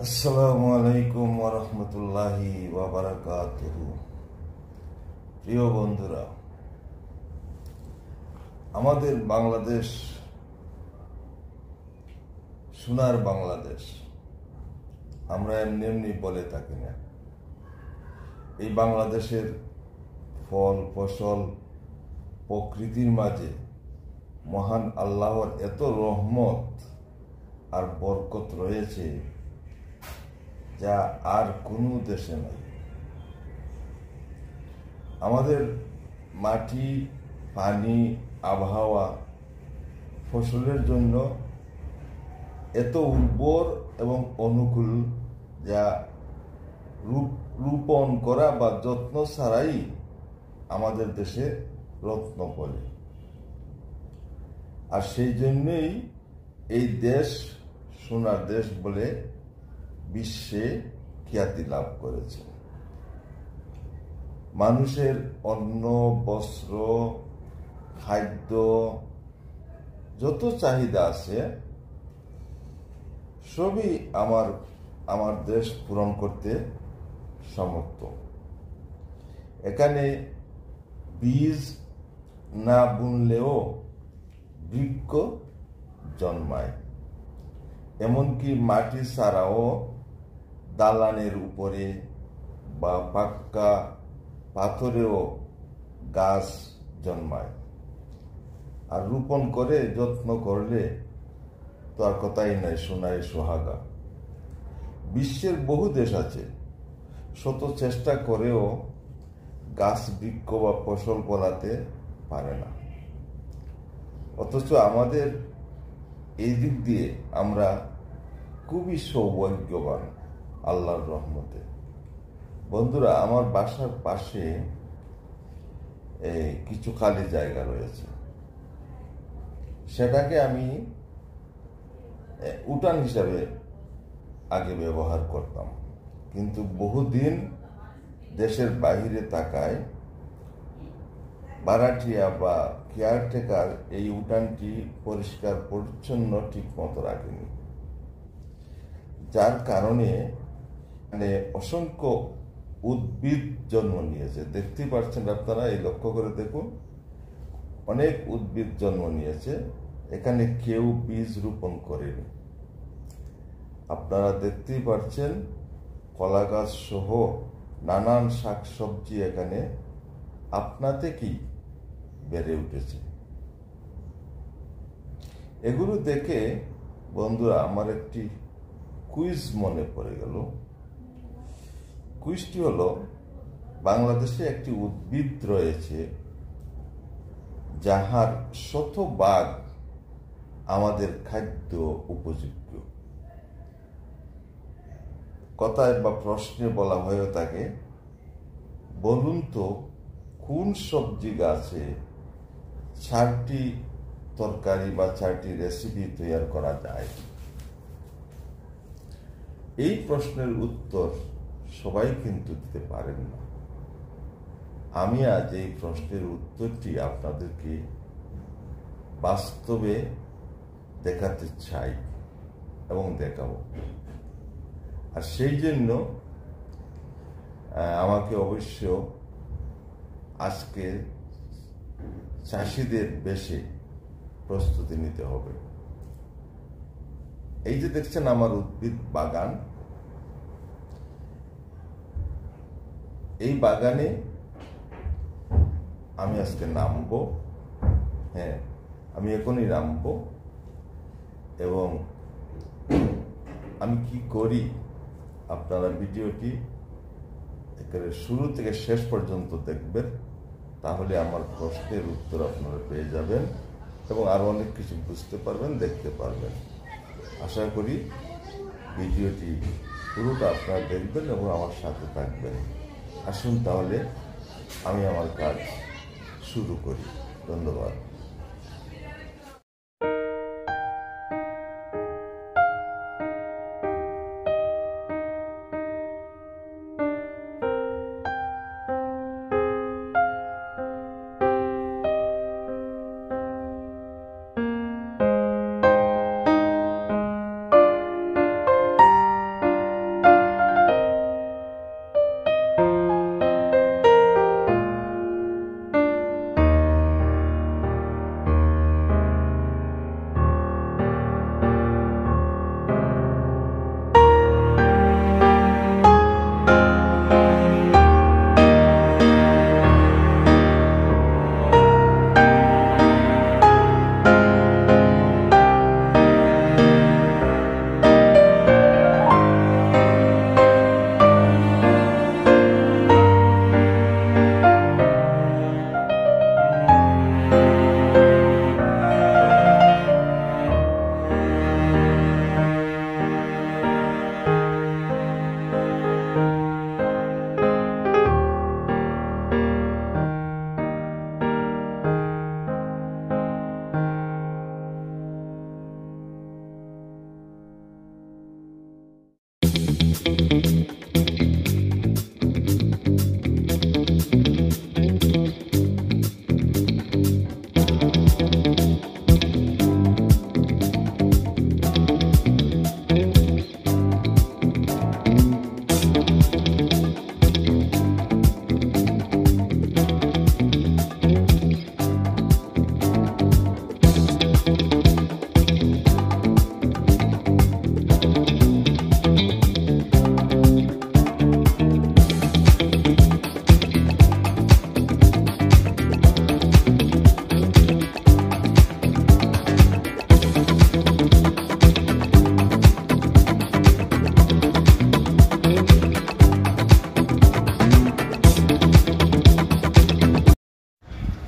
আসসালামু আলাইকুম ওয়া রাহমাতুল্লাহি ওয়া বারাকাতুহু। প্রিয় বন্ধুরা, আমাদের বাংলাদেশ সোনার বাংলাদেশ আমরা এমনি এমনি বলে থাকি না। এই বাংলাদেশের ফল ফসল প্রকৃতির মাঝে মহান আল্লাহর এত রহমত আর বরকত রয়েছে যা আর কোনো দেশে নাই। আমাদের মাটি, পানি, আবহাওয়া ফসলের জন্য এত উর্বর এবং অনুকূল যা রোপণ করা বা যত্ন ছাড়াই আমাদের দেশে রত্ন ফলে। আর সেই জন্যই এই দেশ সোনার দেশ বলে বিশ্বে খ্যাতি লাভ করেছে। মানুষের অন্ন, বস্ত্র, খাদ্য যত চাহিদা আছে সবই আমার দেশ পূরণ করতে সমর্থ। এখানে বীজ না বুনলেও বৃক্ষ জন্মায়, এমনকি মাটি ছাড়াও দালানের উপরে বা পাক্কা পাথরেও গাছ জন্মায়। আর রোপণ করে যত্ন করলে তো আর কথাই নাই, সোনায় সোহাগা। বিশ্বের বহু দেশ আছে শত চেষ্টা করেও গাছ, বৃক্ষ বা ফসল ফলাতে পারে না, অথচ আমাদের এই দিক দিয়ে আমরা খুবই সৌভাগ্যবান আল্লাহর রহমতে। বন্ধুরা, আমার বাসার পাশে কিছু খালি জায়গা রয়েছে, সেটাকে আমি উঠান হিসাবে আগে ব্যবহার করতাম, কিন্তু বহুদিন দেশের বাহিরে থাকায় ভাড়াটিয়া বা কেয়ারটেকার এই উঠানটি পরিষ্কার পরিচ্ছন্ন ঠিক মতো রাখেনি, যার কারণে অসংখ্য উদ্ভিদ জন্ম নিয়েছে। দেখতেই পাচ্ছেন আপনারা, এই লক্ষ্য করে দেখুন, অনেক উদ্ভিদ জন্ম নিয়েছে। এখানে কেউ বীজ রোপণ করেনি। আপনারা দেখতেই পাচ্ছেন কলা গাছ সহ নানান শাকসবজি এখানে আপনা থেকেই বেড়ে উঠেছে। এগুলো দেখে বন্ধুরা আমার একটি কুইজ মনে পড়ে গেল। কুইজটি হলো, বাংলাদেশে একটি উদ্ভিদ রয়েছে যাহার শতভাগ আমাদের খাদ্য উপযোগ্য। কথায় বা প্রশ্নে বলা হয়ে থাকে, বলুন তো কোন সবজি গাছে 4টি তরকারি বা 4টি রেসিপি তৈরি করা যায়? এই প্রশ্নের উত্তর সবাই কিন্তু দিতে পারেন না। আমি আজ এই প্রশ্নের উত্তরটি আপনাদেরকে বাস্তবে দেখাতে চাই এবং দেখাবো। আর সেই জন্য আমাকে অবশ্য আজকে চাষিদের বেশে প্রস্তুতি নিতে হবে। এই যে দেখছেন আমার উদ্ভিদ বাগান, এই বাগানে আমি আজকে নামবো। হ্যাঁ, আমি এখনই নামবো। এবং আমি কি করি আপনারা ভিডিওটি একেবারে শুরু থেকে শেষ পর্যন্ত দেখবেন, তাহলে আমার প্রশ্নের উত্তর আপনারা পেয়ে যাবেন এবং আরো অনেক কিছু বুঝতে পারবেন, দেখতে পারবেন। আশা করি ভিডিওটি পুরোটা আপনারা দেখবেন এবং আমার সাথে থাকবেন। আসুন তাহলে আমি আমার কাজ শুরু করি। ধন্যবাদ।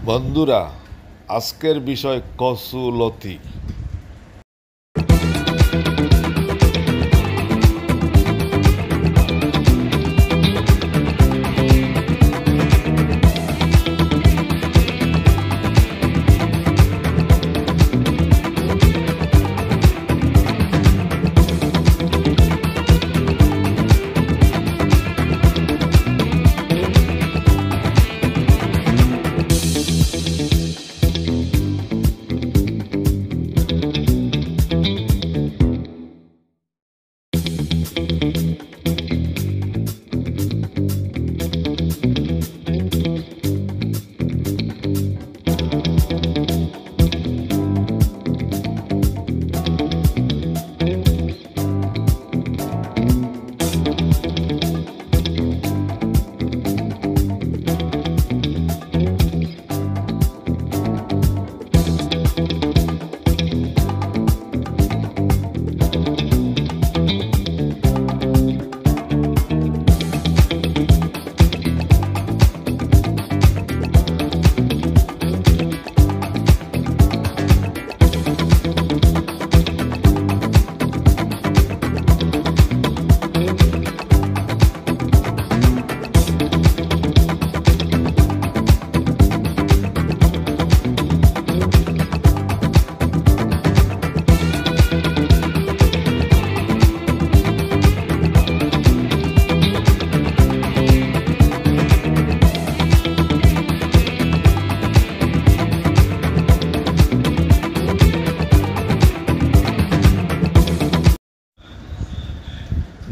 বন্ধুরা, আজকের বিষয় কচুলতি।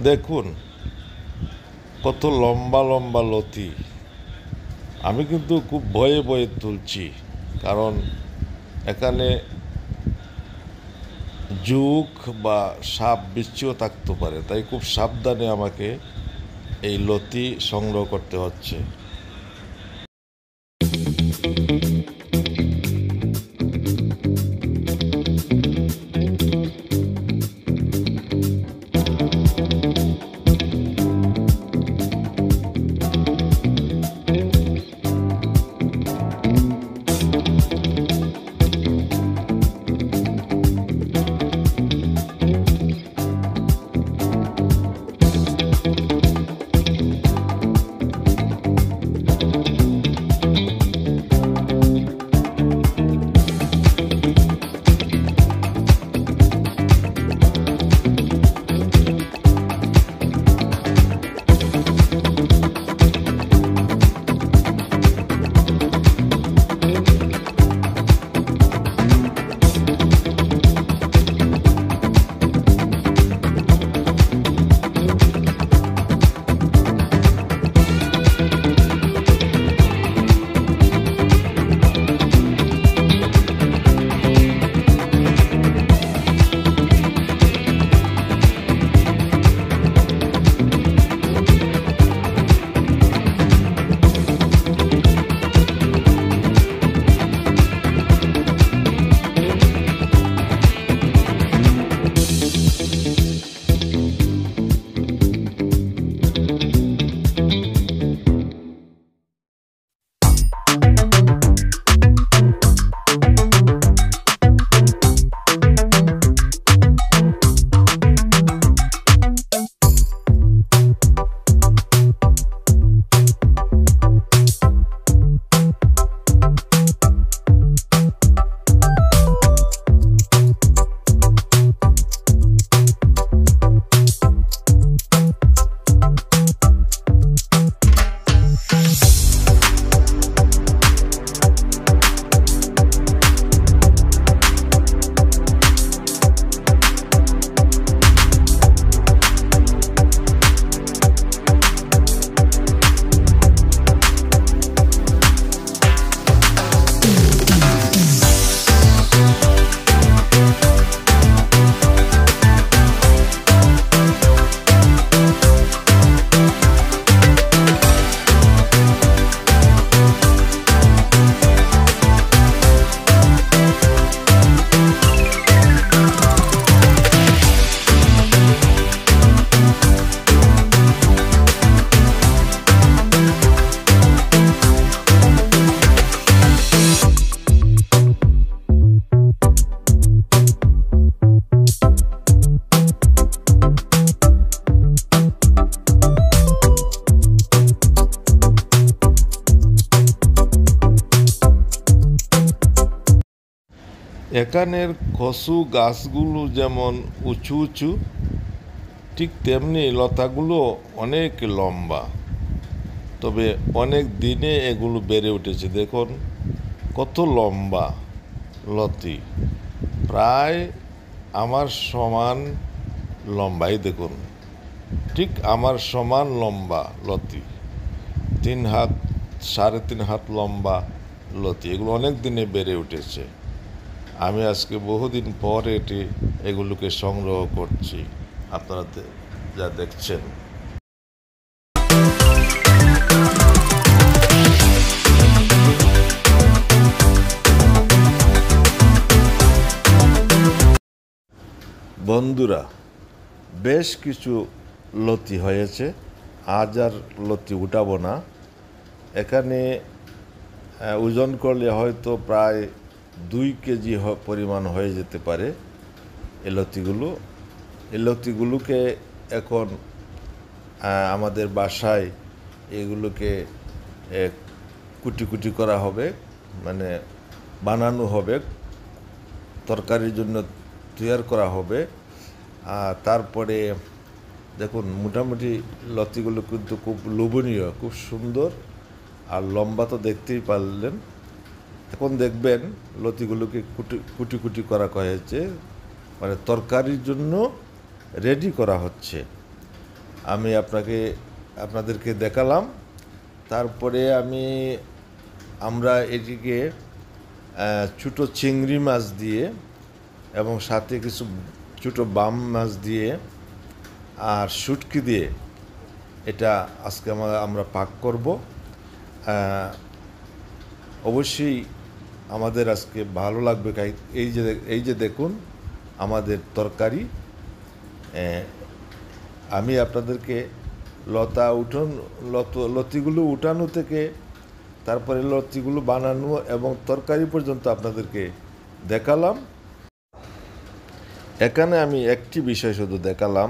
দেখুন কত লম্বা লম্বা লতি। আমি কিন্তু খুব ভয়ে ভয়ে তুলছি, কারণ এখানে জুক বা সাপ বিচ্ছুও থাকতে পারে, তাই খুব সাবধানে আমাকে এই লতি সংগ্রহ করতে হচ্ছে। এখানের কচু গাছগুলো যেমন উঁচু উঁচু, ঠিক তেমনি লতাগুলো অনেক লম্বা, তবে অনেক দিনে এগুলো বেড়ে উঠেছে। দেখুন কত লম্বা লতি, প্রায় আমার সমান লম্বাই। দেখুন ঠিক আমার সমান লম্বা লতি, 3 হাত 3.5 হাত লম্বা লতি। এগুলো অনেক দিনে বেড়ে উঠেছে। আমি আজকে বহুদিন পর এগুলোকে সংগ্রহ করছি, আপনারা যা দেখছেন। বন্ধুরা, বেশ কিছু লতি হয়েছে, আজ আর লতি উঠাবো না। এখানে ওজন করলে হয়তো প্রায় 2 কেজি পরিমাণ হয়ে যেতে পারে এই লতিগুলোকে এখন আমাদের বাসায় এগুলোকে কুটি কুটি করা হবে, মানে বানানো হবে, তরকারির জন্য তৈরি করা হবে। তারপরে দেখুন মোটামুটি লতিগুলো কিন্তু খুব লোভনীয়, খুব সুন্দর, আর লম্বা তো দেখতেই পারলেন। এখন দেখবেন লতিগুলোকে কুটি কুটি করা হয়েছে, মানে তরকারির জন্য রেডি করা হচ্ছে। আমি আপনাদেরকে দেখালাম। তারপরে আমরা এটিকে ছোটো চিংড়ি মাছ দিয়ে এবং সাথে কিছু ছোটো বাম মাছ দিয়ে আর শুটকি দিয়ে এটা আজকে আমরা পাক করব। অবশ্যই আমাদের আজকে ভালো লাগবে। এই যে দেখুন আমাদের তরকারি। আমি আপনাদেরকে লতিগুলো উঠানো থেকে তারপরে লতিগুলো বানানো এবং তরকারি পর্যন্ত আপনাদেরকে দেখালাম। এখানে আমি একটি বিষয় শুধু দেখালাম,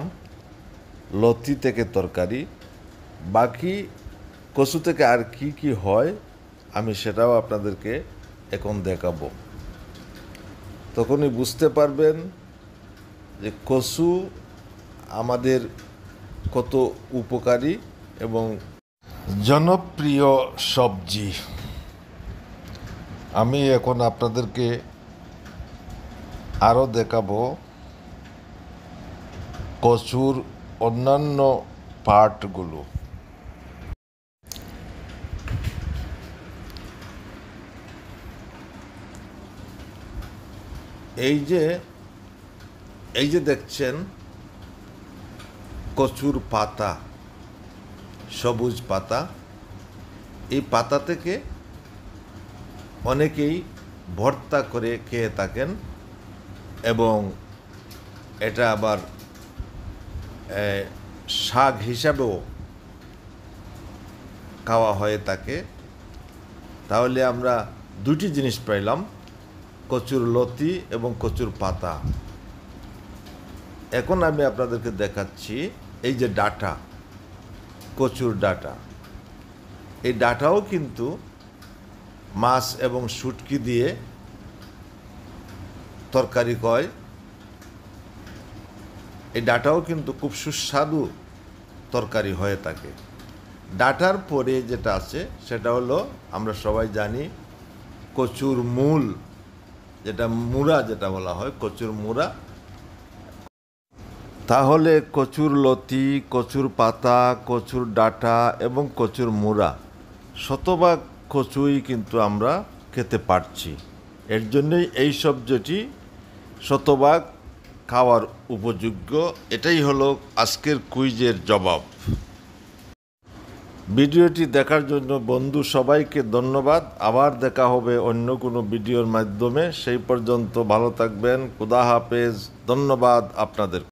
লতি থেকে তরকারি। বাকি কচু থেকে আর কি কি হয় আমি সেটাও আপনাদেরকে এখন দেখাবো। তখনই বুঝতে পারবেন যে কচু আমাদের কত উপকারী এবং জনপ্রিয় সবজি। আমি এখন আপনাদেরকে আরও দেখাবো কচুর অন্যান্য পার্টগুলো। এই যে দেখছেন কচুর পাতা, সবুজ পাতা। এই পাতা থেকে অনেকেই ভর্তা করে খেয়ে থাকেন এবং এটা আবার শাক হিসাবেও খাওয়া হয়ে থাকে। তাহলে আমরা দুটি জিনিস পাইলাম, কচুর লতি এবং কচুর পাতা। এখন আমি আপনাদেরকে দেখাচ্ছি এই যে ডাঁটা, কচুর ডাঁটা। এই ডাঁটাও কিন্তু মাছ এবং শুটকি দিয়ে তরকারি হয়। এই ডাঁটাও কিন্তু খুব সুস্বাদু তরকারি হয়ে থাকে। ডাঁটার পরে যেটা আছে সেটা হলো আমরা সবাই জানি কচুর মূল, যেটা মুড়া যেটা বলা হয়, কচুর মুড়া। তাহলে কচুর লতি, কচুর পাতা, কচুর ডাঁটা এবং কচুর মুড়া, শতভাগ কচুই কিন্তু আমরা খেতে পারছি। এর জন্যই এই সবজিটি শতভাগ খাওয়ার উপযোগ্য। এটাই হলো আজকের কুইজের জবাব। ভিডিওটি দেখার জন্য বন্ধু সবাইকে ধন্যবাদ। আবার দেখা হবে অন্য কোনো ভিডিওর মাধ্যমে। সেই পর্যন্ত ভালো থাকবেন। খোদা হাফেজ। ধন্যবাদ আপনাদের।